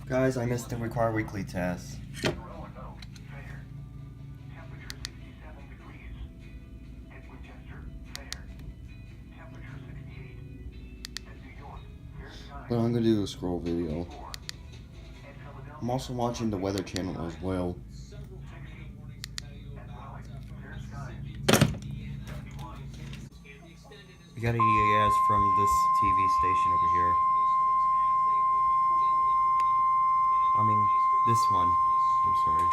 Guys, I missed the required weekly test. But I'm gonna do a scroll video. I'm also watching the Weather Channel as well. We got an EAS from this TV station over here. I mean, this one. I'm sorry.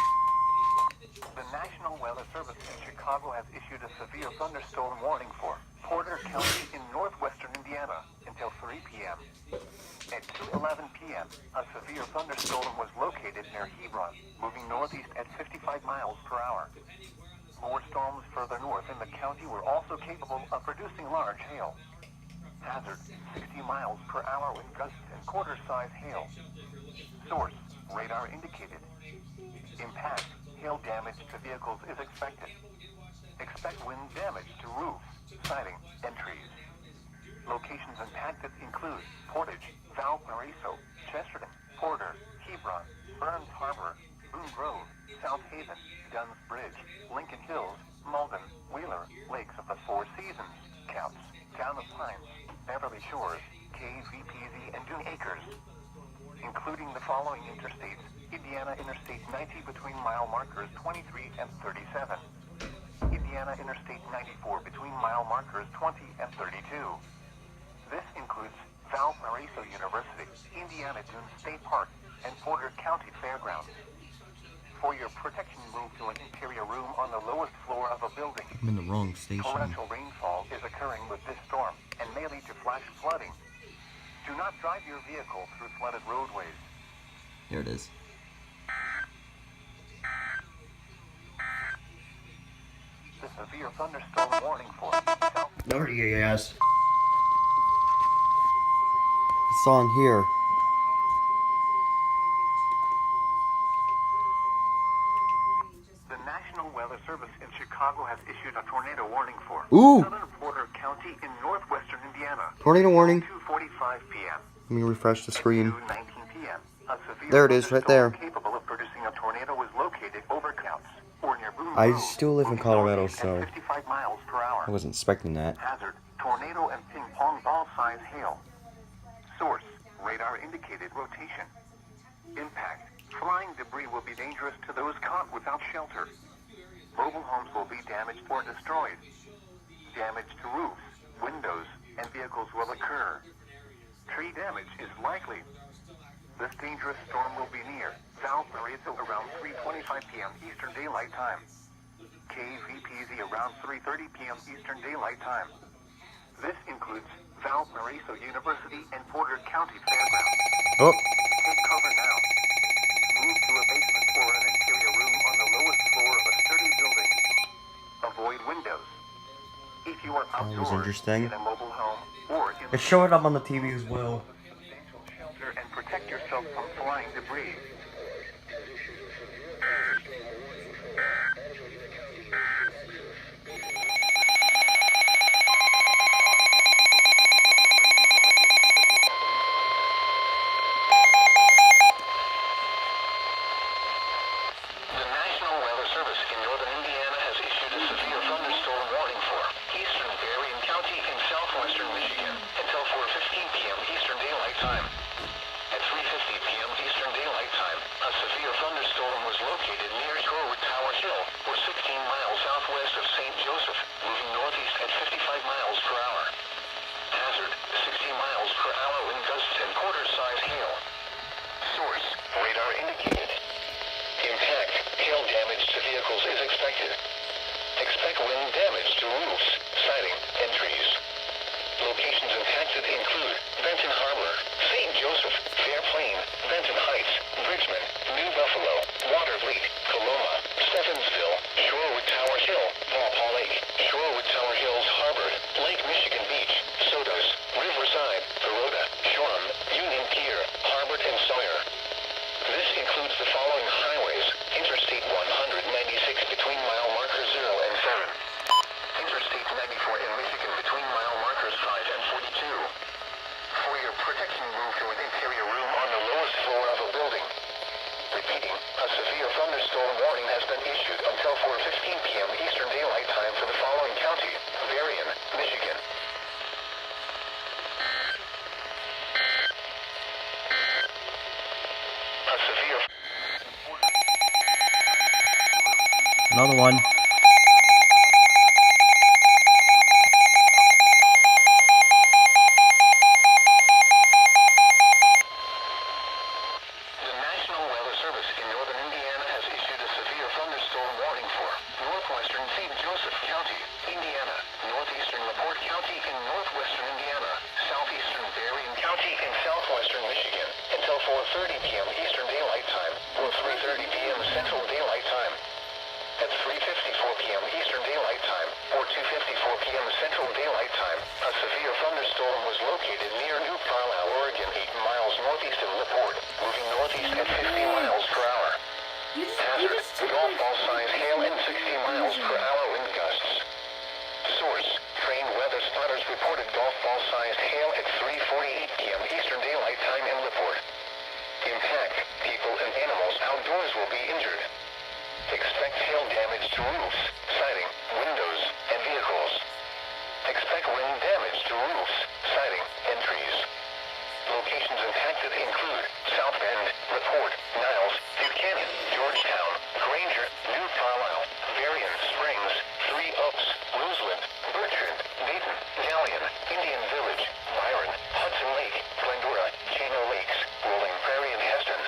The National Weather Service in Chicago has issued a severe thunderstorm warning for Porter County in northwestern Indiana until 3 p.m. At 2:11 p.m., a severe thunderstorm was located near Hebron, moving northeast at 55 miles per hour. More storms further north in the county were also capable of producing large hail. Hazard, 60 miles per hour with gusts and quarter-size hail. Source, radar indicated. Impact, hail damage to vehicles is expected. Expect wind damage to roofs, siding, and trees. Locations impacted include Portage, Valparaiso, Chesterton, Porter, Hebron, Burns Harbor, Boone Grove, South Haven, Dunn's Bridge, Lincoln Hills, Malden, Wheeler, Lakes of the Four Seasons, Counts, Town of Pines, Beverly Shores, KVPZ, and Dune Acres. Including the following interstates: Indiana Interstate 90 between mile markers 23 and 37. Indiana Interstate 94 between mile markers 20 and 32. This includes Valparaiso University, Indiana Dunes State Park, and Porter County Fairgrounds. For your protection, move to an interior room on the lowest floor of a building. I'm in the wrong station. Torrential rainfall is occurring with this storm and may lead to flash flooding. Do not drive your vehicle through flooded roadways. There it is. The severe thunderstorm warning for No EAS. It's on here. The National Weather Service in Chicago has issued a tornado warning for Southern Porter County in northwestern Indiana. Tornado warning. 2:45 p.m. Let me refresh the screen. 2:19 p.m. A severe There it is, right there. capable of producing a tornado was located over Counts or near Boone I Grove, still live in moving Colorado, northeast at so 55 miles per hour. I wasn't expecting that. Hazard, tornado and ping pong ball size hail. Source, radar indicated rotation. Impact, flying debris will be dangerous to those caught without shelter. Mobile homes will be damaged or destroyed. Damage to roofs, windows, and vehicles will occur. Tree damage is likely. This dangerous storm will be near Valparaiso around 3:25 p.m. Eastern Daylight Time. KVPZ around 3:30 p.m. Eastern Daylight Time. This includes Valparaiso University and Porter County Fairgrounds. Oh. Take cover now. Move to a basement or an interior room on the lowest floor of a sturdy building. Avoid windows. If you are That was outdoors interesting. in a mobile home or in It's showing up on the TV as well. substantial shelter and protect yourself from flying debris. The National Weather Service in northern Indiana has issued a severe thunderstorm warning for eastern Berrien County in southwestern Michigan until 4:15 p.m. Eastern Daylight Time. At 3:50 p.m. Eastern Daylight Time, a severe thunderstorm was located near Shorewood Tower Hill, or 16 miles southwest of St. Joseph, moving northeast at 55 miles per hour. Hazard, 60 miles per hour wind gusts and quarter-size hail. Source, radar indicated. Impact, hail damage to vehicles is expected. Expect wind damage to roofs, siding, and trees. Locations impacted include Benton Harbor, St. Joseph, Fair Plain, Benton Heights, Bridgman, New Buffalo, Watervliet, Coloma, Steffensville, Shorewood Tower Hill, Paw Paw Lake, Shorewood Tower Hills Harbor, Lake Michigan Beach, Sodas, Riverside, Baroda, Shoreham, Union Pier, Harbert, and Sawyer. This includes the following highways: Interstate 196 between mile markers thunderstorm warning has been issued until 4:15 p.m. Eastern Daylight Time for the following county: Berrien, Michigan. A severe... Another one. The National Weather Service in northern Indiana has issued a severe thunderstorm warning for northwestern St. Joseph County, Indiana, northeastern LaPorte County in northwestern Indiana, southeastern Berrien County in southwestern Michigan, until 4:30 p.m. Eastern Daylight Time, or 3:30 p.m. Central Daylight Time. At 3:54 p.m. Eastern Daylight Time, or 2:54 p.m. Central Daylight Time, a severe thunderstorm was located near New Carlisle, Oregon, 8 miles northeast of LaPorte, moving northeast at 50 miles per hour. Hazard: golf ball size hail and 60 miles per hour wind gusts. Source: trained weather spotters reported golf ball sized hail at 3:48 p.m. Eastern Daylight Time in LaPorte. Impact: people and animals outdoors will be injured. Expect hail damage to roofs, siding, windows, and vehicles. Expect wind damage to roofs, siding, and trees. Locations impacted include South Bend, LaPorte, Niles, Buchanan, Georgetown, Granger, New Carlisle, Berrien Springs, Three Oaks, Roseland, Bertrand, Dayton, Galleon, Indian Village, Byron, Hudson Lake, Glendora, Chino Lakes, Rolling Prairie, and Heston.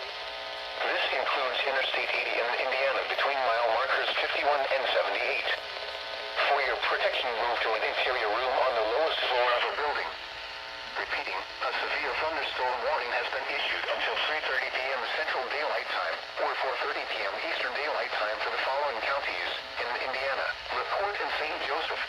This includes Interstate 80 in Indiana between mile markers 51 and 78. For your protection, move to an interior room on the lowest floor of a building. Repeating, a severe thunderstorm warning has been issued until 3:30 p.m. Central Daylight Time, or 4:30 p.m. Eastern Daylight Time for the following counties in Indiana: LaPorte and St. Joseph,